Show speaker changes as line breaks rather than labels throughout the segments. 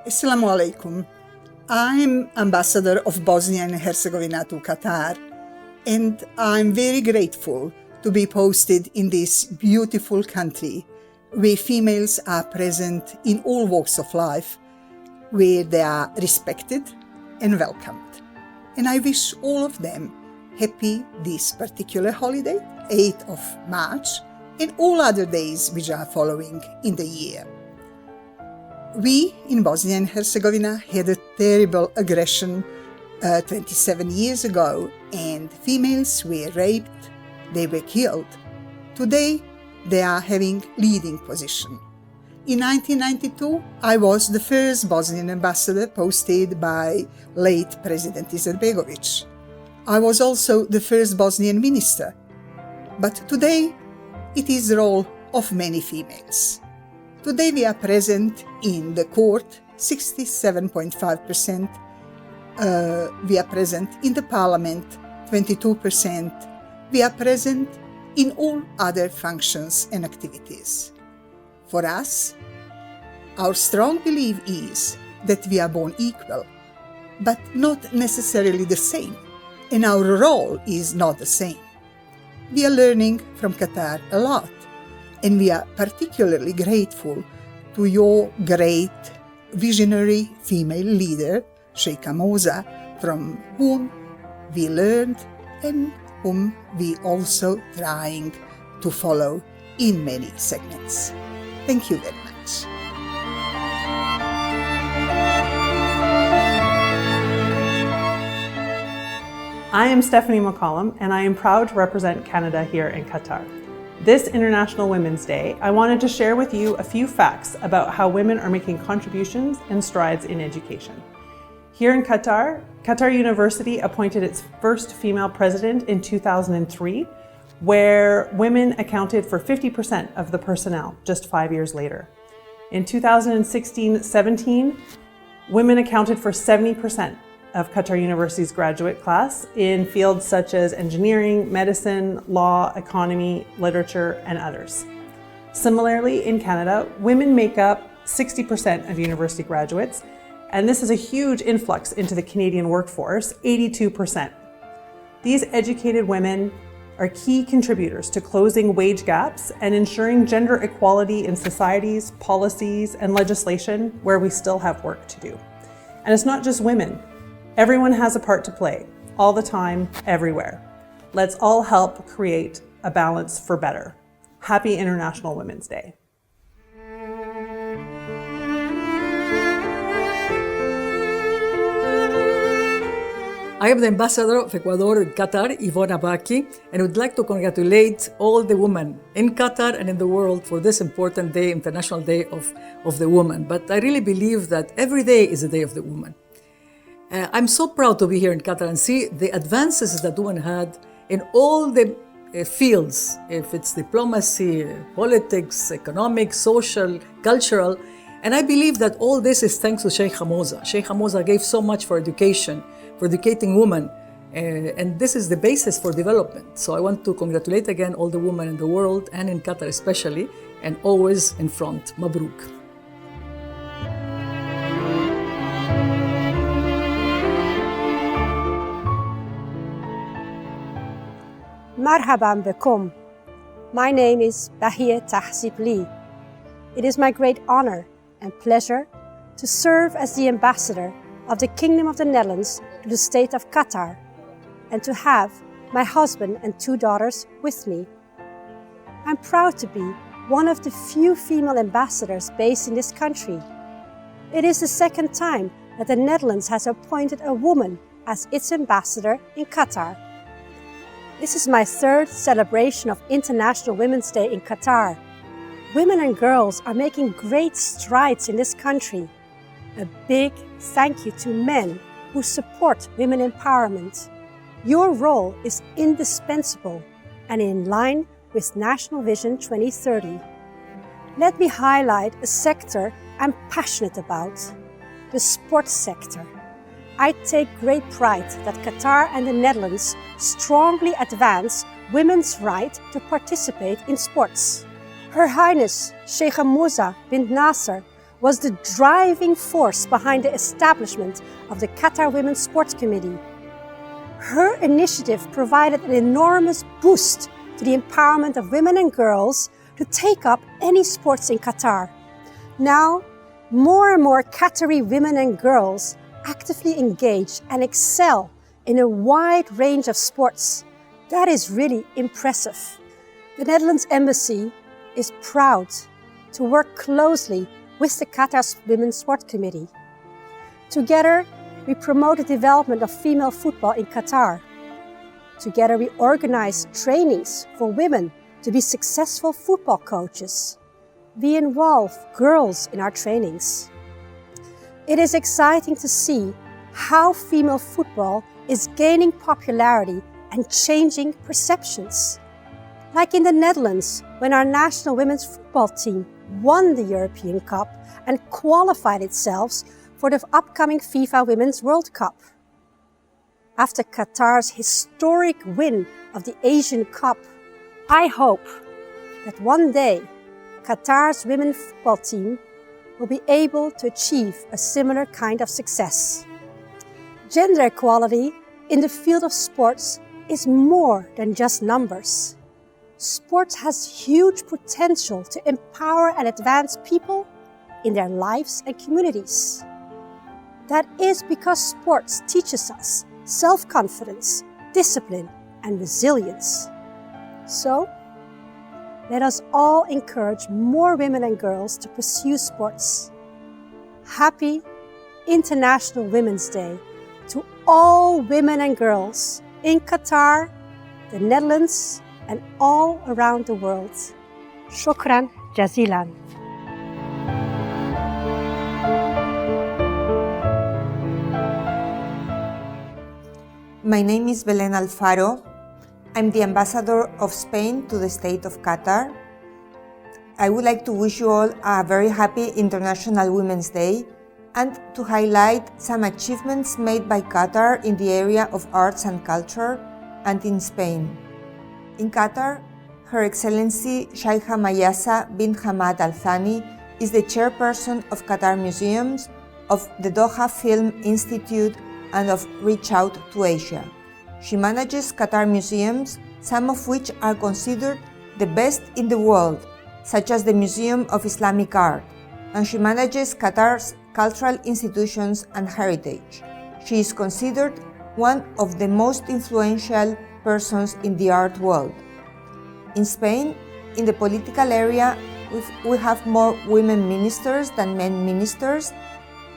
Assalamu alaikum. I'm Ambassador of Bosnia and Herzegovina to Qatar, and I'm very grateful to be posted in this beautiful country where females are present in all walks of life, where they are respected and welcomed. And I wish all of them happy this particular holiday, 8th of March, and all other days which are following in the year. We in Bosnia and Herzegovina had a terrible aggression 27 years ago, and females were raped, they were killed. Today, they are having leading position. In 1992, I was the first Bosnian ambassador posted by late President Izetbegovic. I was also the first Bosnian minister. But today, it is the role of many females. Today we are present in the court, 67.5%. We are present in the parliament, 22%. We are present in all other functions and activities. For us, our strong belief is that we are born equal, but not necessarily the same, and our role is not the same. We are learning from Qatar a lot, and we are particularly grateful to your great visionary female leader, Sheikha Moza, from whom we learned and whom we also trying to follow in many segments. Thank you very much.
I am Stephanie McCollum, and I am proud to represent Canada here in Qatar. This International Women's Day, I wanted to share with you a few facts about how women are making contributions and strides in education. Here in Qatar, Qatar University appointed its first female president in 2003, where women accounted for 50% of the personnel just 5 years later. In 2016-17, women accounted for 70% of Qatar University's graduate class in fields such as engineering, medicine, law, economy, literature, and others. Similarly, in Canada, women make up 60% of university graduates, and this is a huge influx into the Canadian workforce, 82%. These educated women are key contributors to closing wage gaps and ensuring gender equality in societies, policies, and legislation where we still have work to do. And it's not just women. Everyone has a part to play, all the time, everywhere. Let's all help create a balance for better. Happy International Women's Day.
I am the Ambassador of Ecuador in Qatar, Yvonne Abaki, and would like to congratulate all the women in Qatar and in the world for this important day, International Day of the Woman. But I really believe that every day is a day of the woman. I'm so proud to be here in Qatar and see the advances that women had in all the fields, if it's diplomacy, politics, economics, social, cultural. And I believe that all this is thanks to Sheikha Moza. Sheikha Moza gave so much for education, for educating women, and this is the basis for development. So I want to congratulate again all the women in the world and in Qatar especially, and always in front. Mabruk.
Marhaban bekum. My name is Bahia Tahsib Lee. It is my great honor and pleasure to serve as the ambassador of the Kingdom of the Netherlands to the state of Qatar, and to have my husband and 2 daughters with me. I'm proud to be one of the few female ambassadors based in this country. It is the second time that the Netherlands has appointed a woman as its ambassador in Qatar. This is my 3rd celebration of International Women's Day in Qatar. Women and girls are making great strides in this country. A big thank you to men who support women empowerment. Your role is indispensable and in line with National Vision 2030. Let me highlight a sector I'm passionate about, the sports sector. I take great pride that Qatar and the Netherlands strongly advance women's right to participate in sports. Her Highness Sheikha Moza bint Nasser was the driving force behind the establishment of the Qatar Women's Sports Committee. Her initiative provided an enormous boost to the empowerment of women and girls to take up any sports in Qatar. Now, more and more Qatari women and girls actively engage and excel in a wide range of sports. That is really impressive. The Netherlands Embassy is proud to work closely with the Qatar Women's Sports Committee. Together, we promote the development of female football in Qatar. Together, we organize trainings for women to be successful football coaches. We involve girls in our trainings. It is exciting to see how female football is gaining popularity and changing perceptions. Like in the Netherlands, when our national women's football team won the European Cup and qualified itself for the upcoming FIFA Women's World Cup. After Qatar's historic win of the Asian Cup, I hope that one day Qatar's women's football team will be able to achieve a similar kind of success. Gender equality in the field of sports is more than just numbers. Sports has huge potential to empower and advance people in their lives and communities. That is because sports teaches us self-confidence, discipline, and resilience. So, let us all encourage more women and girls to pursue sports. Happy International Women's Day to all women and girls in Qatar, the Netherlands, and all around the world. Shukran jazilan.
My name is Belén Alfaro. I'm the Ambassador of Spain to the State of Qatar. I would like to wish you all a very happy International Women's Day and to highlight some achievements made by Qatar in the area of arts and culture and in Spain. In Qatar, Her Excellency Sheikha Mayasa bint Hamad Al Thani is the chairperson of Qatar Museums, of the Doha Film Institute, and of Reach Out to Asia. She manages Qatar museums, some of which are considered the best in the world, such as the Museum of Islamic Art, and she manages Qatar's cultural institutions and heritage. She is considered one of the most influential persons in the art world. In Spain, in the political area, we have more women ministers than men ministers,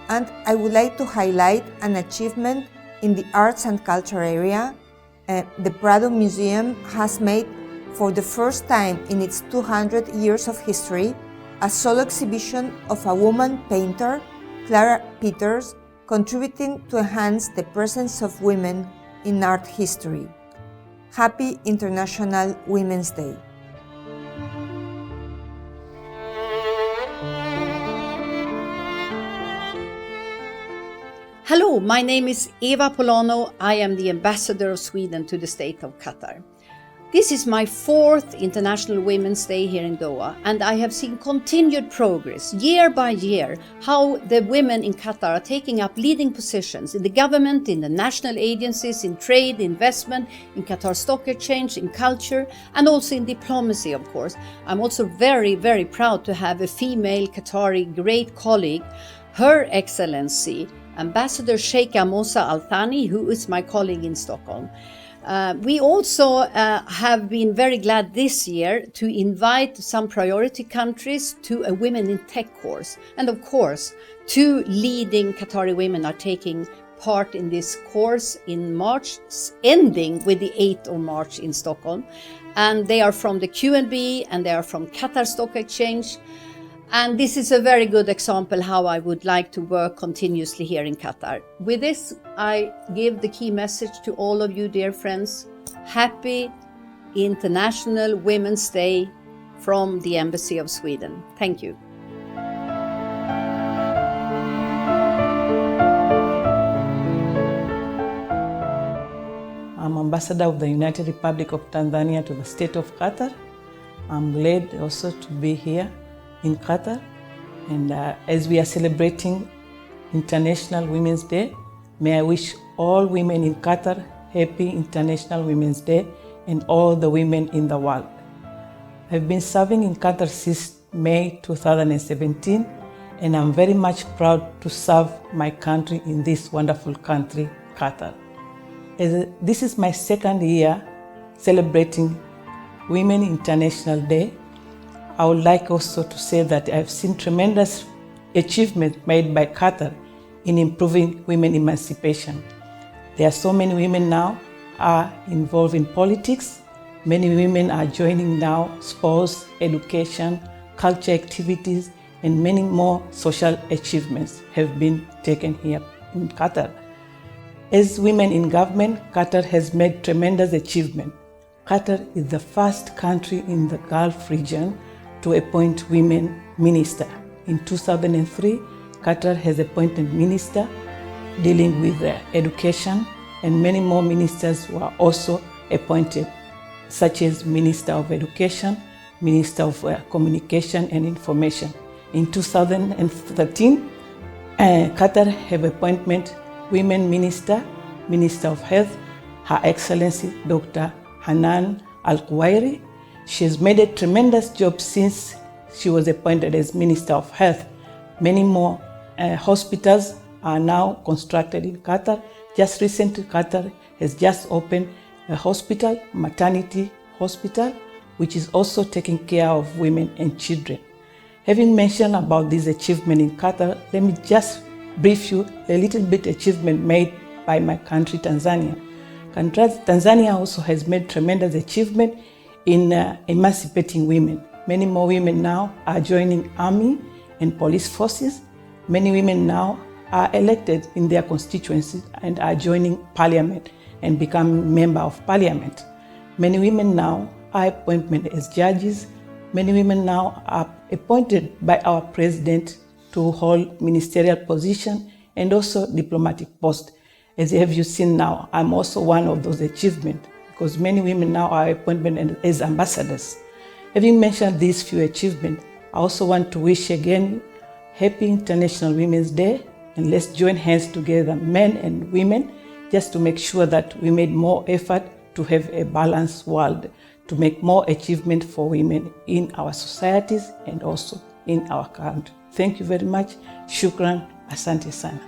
and I would like to highlight an achievement in the arts and culture area. The Prado Museum has made, for the first time in its 200 years of history, a solo exhibition of a woman painter, Clara Peters, contributing to enhance the presence of women in art history. Happy International Women's Day.
Hello, my name is Eva Polano. I am the Ambassador of Sweden to the State of Qatar. This is my 4th International Women's Day here in Doha, and I have seen continued progress year by year, how the women in Qatar are taking up leading positions in the government, in the national agencies, in trade, investment, in Qatar Stock Exchange, in culture, and also in diplomacy, of course. I'm also very, very proud to have a female Qatari great colleague, Her Excellency Ambassador Sheikha Musa Al Thani, who is my colleague in Stockholm. We also have been very glad this year to invite some priority countries to a Women in Tech course. And of course, 2 leading Qatari women are taking part in this course in March, ending with the 8th of March in Stockholm. And they are from the QNB and they are from Qatar Stock Exchange. And this is a very good example how I would like to work continuously here in Qatar. With this, I give the key message to all of you, dear friends. Happy International Women's Day from the Embassy of Sweden. Thank you.
I'm Ambassador of the United Republic of Tanzania to the State of Qatar. I'm glad also to be here in Qatar, And as we are celebrating International Women's Day, may I wish all women in Qatar happy International Women's Day and all the women in the world. I've been serving in Qatar since May 2017, and I'm very much proud to serve my country in this wonderful country, Qatar. As this is my second year celebrating Women International Day, I would like also to say that I've seen tremendous achievements made by Qatar in improving women emancipation. There are so many women now are involved in politics. Many women are joining now sports, education, culture activities, and many more social achievements have been taken here in Qatar. As women in government, Qatar has made tremendous achievement. Qatar is the first country in the Gulf region to appoint women minister. In 2003, Qatar has appointed minister dealing with education, and many more ministers were also appointed, such as Minister of Education, Minister of Communication and Information. In 2013, Qatar have appointment Women Minister, Minister of Health, Her Excellency Dr. Adnan Al-Kuwairi. She has made a tremendous job since she was appointed as Minister of Health. Many more hospitals are now constructed in Qatar. Just recently, Qatar has just opened a hospital, maternity hospital, which is also taking care of women and children. Having mentioned about this achievement in Qatar, let me just brief you a little bit achievement made by my country, Tanzania. Tanzania also has made tremendous achievement in emancipating women. Many more women now are joining army and police forces. Many women now are elected in their constituencies and are joining parliament and becoming member of parliament. Many women now are appointed as judges. Many women now are appointed by our president to hold ministerial position and also diplomatic post. As have you seen now, I'm also one of those achievements because many women now are appointed as ambassadors. Having mentioned these few achievements, I also want to wish again Happy International Women's Day, and let's join hands together, men and women, just to make sure that we made more effort to have a balanced world, to make more achievement for women in our societies and also in our country. Thank you very much. Shukran. Asante sana.